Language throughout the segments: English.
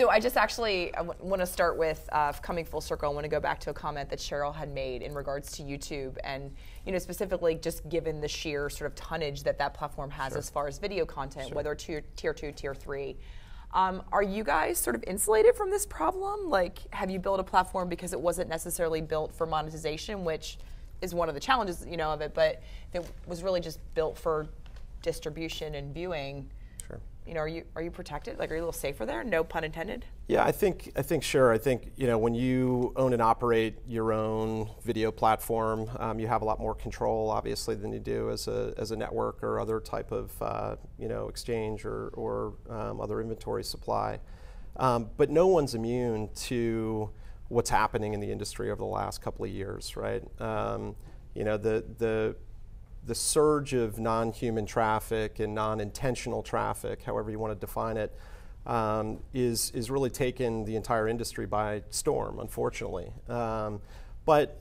So I just actually want to start with coming full circle. I want to go back to a comment that Cheryl had made in regards to YouTube, and specifically just given the sheer sort of tonnage that that platform has as far as video content, whether tier 2, tier 3. Are you guys sort of insulated from this problem? Like, have you built a platform because it wasn't necessarily built for monetization, which is one of the challenges of it, but it was really just built for distribution and viewing? Sure. Are you protected? Like, are you a little safer there? No pun intended. Yeah, I think sure. I think when you own and operate your own video platform, you have a lot more control, obviously, than you do as a network or other type of exchange or other inventory supply. But no one's immune to what's happening in the industry over the last couple of years, right? The surge of non-human traffic and non-intentional traffic, however you want to define it, is really taken the entire industry by storm, unfortunately. But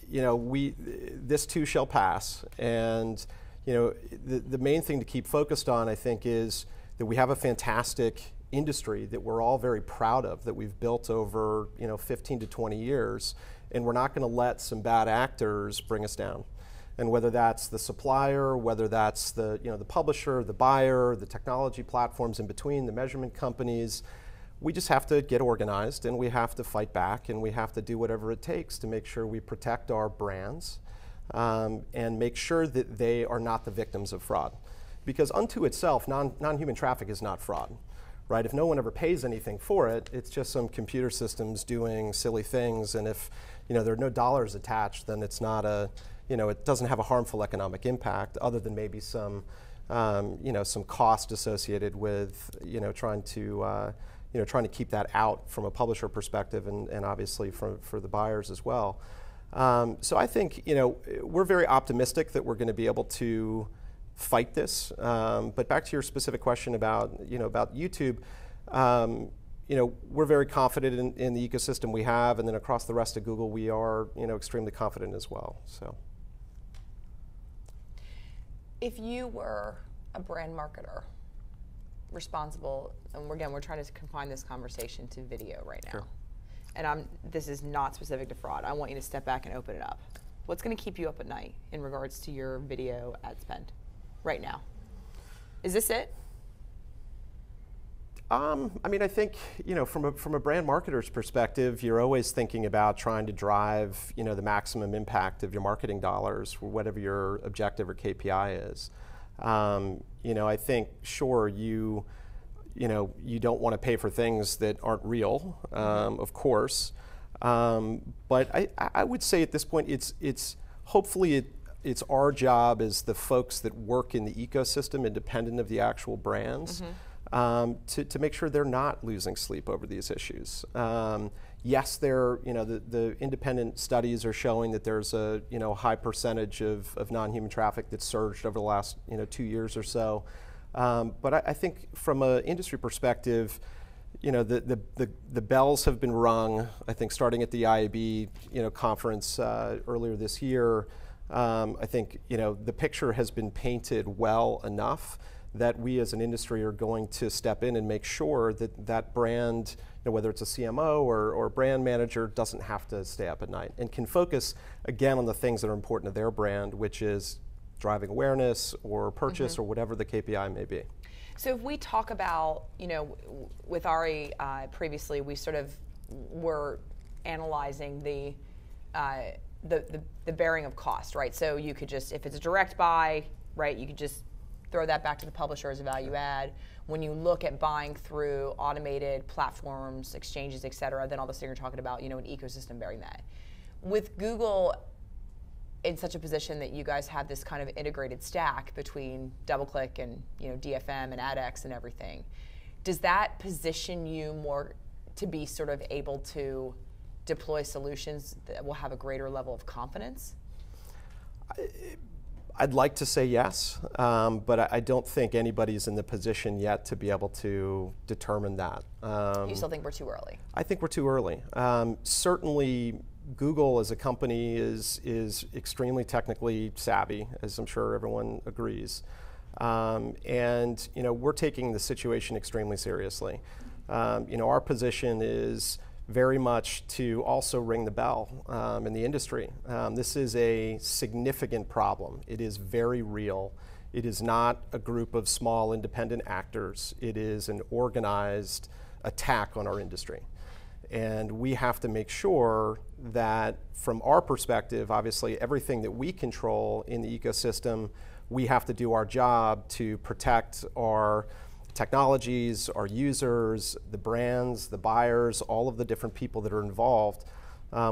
this too shall pass, and the main thing to keep focused on, I think, is that we have a fantastic industry that we're all very proud of, that we've built over 15 to 20 years, and we're not going to let some bad actors bring us down. And whether that's the supplier, whether that's the publisher, the buyer, the technology platforms in between, the measurement companies, we just have to get organized, and we have to fight back, and we have to do whatever it takes to make sure we protect our brands and make sure that they are not the victims of fraud. Because unto itself, non-human traffic is not fraud. Right? If no one ever pays anything for it, it's just some computer systems doing silly things, and if there are no dollars attached, then it's not it doesn't have a harmful economic impact, other than maybe some some cost associated with trying to keep that out from a publisher perspective, and obviously for the buyers as well. So I think we're very optimistic that we're going to be able to fight this. But back to your specific question about YouTube, we're very confident in the ecosystem we have, and then across the rest of Google, we are extremely confident as well. So, if you were a brand marketer responsible, and again, we're trying to confine this conversation to video right now, and this is not specific to fraud. I want you to step back and open it up. What's going to keep you up at night in regards to your video ad spend right now? Is this it? I mean, I think from a brand marketer's perspective, you're always thinking about trying to drive the maximum impact of your marketing dollars, whatever your objective or KPI is. I think sure you don't want to pay for things that aren't real, of course, but I would say at this point it's hopefully it's our job as the folks that work in the ecosystem, independent of the actual brands, to make sure they're not losing sleep over these issues. Yes, the independent studies are showing that there's a high percentage of non-human traffic that's surged over the last 2 years or so. But I think from an industry perspective, the bells have been rung. I think starting at the IAB conference earlier this year. I think the picture has been painted well enough that we as an industry are going to step in and make sure that that brand, whether it's a CMO or brand manager, doesn't have to stay up at night and can focus again on the things that are important to their brand, which is driving awareness or purchase or whatever the KPI may be. So if we talk about, with Ari previously, we sort of were analyzing the bearing of cost, right? So you could just, if it's a direct buy, right, you could just throw that back to the publisher as a value add. When you look at buying through automated platforms, exchanges, et cetera, then all of a sudden you're talking about, an ecosystem bearing that. With Google in such a position that you guys have this kind of integrated stack between DoubleClick and DFM and AdX and everything, does that position you more to be sort of able to deploy solutions that will have a greater level of confidence? I'd like to say yes, but I don't think anybody's in the position yet to be able to determine that. You still think we're too early? I think we're too early. Certainly, Google as a company is extremely technically savvy, as I'm sure everyone agrees. And we're taking the situation extremely seriously. Our position is very much to also ring the bell in the industry. This is a significant problem. It is very real. It is not a group of small independent actors. It is an organized attack on our industry. And we have to make sure that from our perspective, obviously everything that we control in the ecosystem, we have to do our job to protect our technologies, our users, the brands, the buyers, all of the different people that are involved,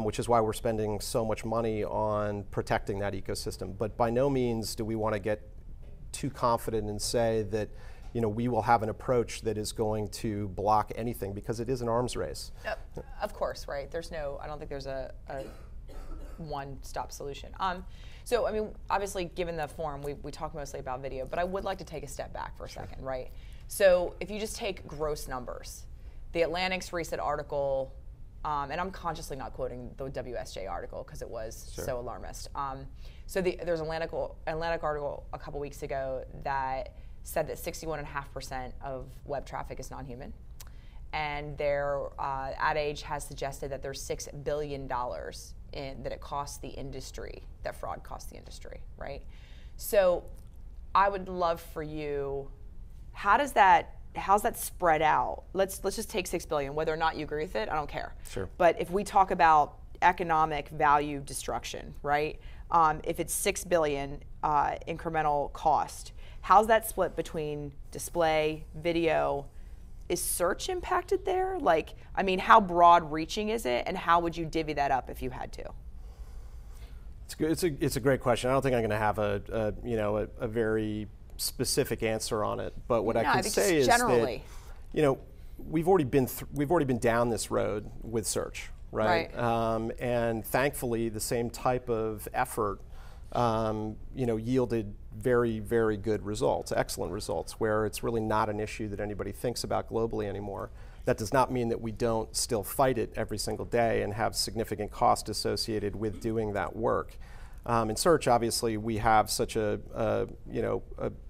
which is why we're spending so much money on protecting that ecosystem. But by no means do we want to get too confident and say that we will have an approach that is going to block anything, because it is an arms race. Of course, right? I don't think there's a one-stop solution. So, I mean, obviously, given the forum, we talk mostly about video, but I would like to take a step back for a second, right? So, if you just take gross numbers, the Atlantic's recent article, and I'm consciously not quoting the WSJ article because it was so alarmist. So, there's an Atlantic article a couple weeks ago that said that 61.5% of web traffic is non-human, and their Ad Age has suggested that there's $6 billion that it costs the industry, that fraud costs the industry, right? So I would love for you, how's that spread out? Let's just take $6 billion, whether or not you agree with it, I don't care. Sure. But if we talk about economic value destruction, right? If it's $6 billion incremental cost, how's that split between display, video? Is search impacted there? Like, I mean, how broad reaching is it, and how would you divvy that up if you had to? It's a great question. I don't think I'm going to have a very specific answer on it. But what I can say is that we've already been down this road with search, right? And thankfully, the same type of effort yielded very, very good results, excellent results, where it's really not an issue that anybody thinks about globally anymore. That does not mean that we don't still fight it every single day and have significant cost associated with doing that work. In search, obviously, we have such a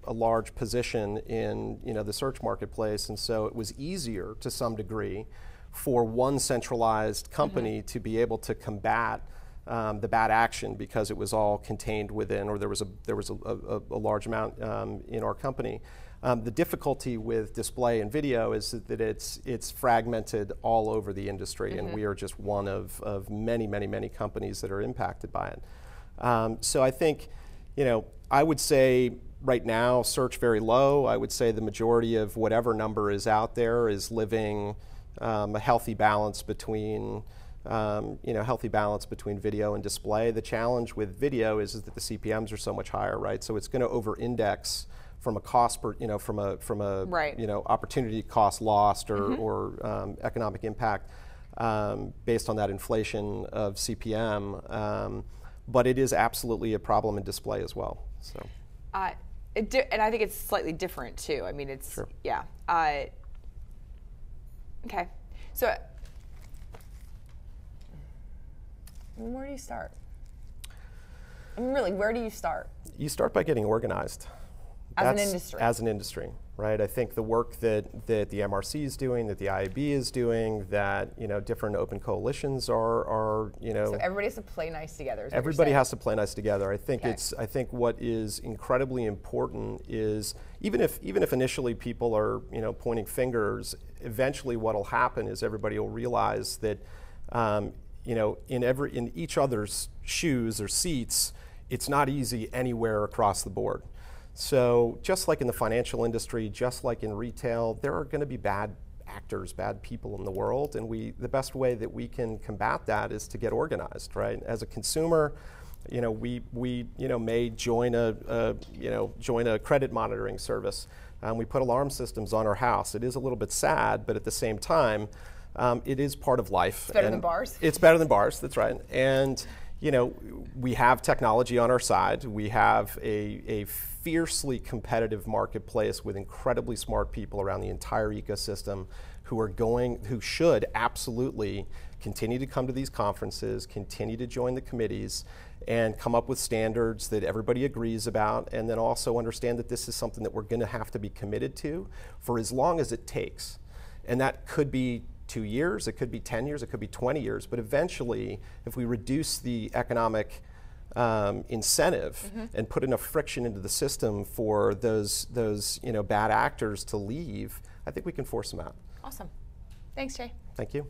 large position in the search marketplace, and so it was easier to some degree for one centralized company to be able to combat the bad action, because it was all contained within, or there was a large amount in our company. The difficulty with display and video is that it's fragmented all over the industry, and we are just one of many, many, many companies that are impacted by it. So I think, I would say right now search very low. I would say the majority of whatever number is out there is living a healthy balance between video and display. The challenge with video is that the CPMs are so much higher, right? So it's going to over-index from a cost from a opportunity cost lost or economic impact based on that inflation of CPM. But it is absolutely a problem in display as well. So. And I think it's slightly different too. I mean, it's okay. So. Where do you start? I mean, really, where do you start? You start by getting organized. As an industry. As an industry, right? I think the work that the MRC is doing, that the IAB is doing, that different open coalitions are. So everybody has to play nice together. Everybody has to play nice together. I think I think what is incredibly important is even if initially people are pointing fingers, eventually what will happen is everybody will realize that. In each other's shoes or seats, it's not easy anywhere across the board. So just like in the financial industry, just like in retail, there are going to be bad actors, bad people in the world, and the best way that we can combat that is to get organized, right? As a consumer, we may join a credit monitoring service. We put alarm systems on our house. It is a little bit sad, but at the same time, it is part of life. It's better than bars. It's better than bars, that's right. And we have technology on our side. We have a fiercely competitive marketplace with incredibly smart people around the entire ecosystem who should absolutely continue to come to these conferences, continue to join the committees, and come up with standards that everybody agrees about, and then also understand that this is something that we're going to have to be committed to for as long as it takes. And that could be 2 years, it could be 10 years, it could be 20 years, but eventually, if we reduce the economic incentive and put enough friction into the system for those bad actors to leave, I think we can force them out. Awesome. Thanks, Jay. Thank you.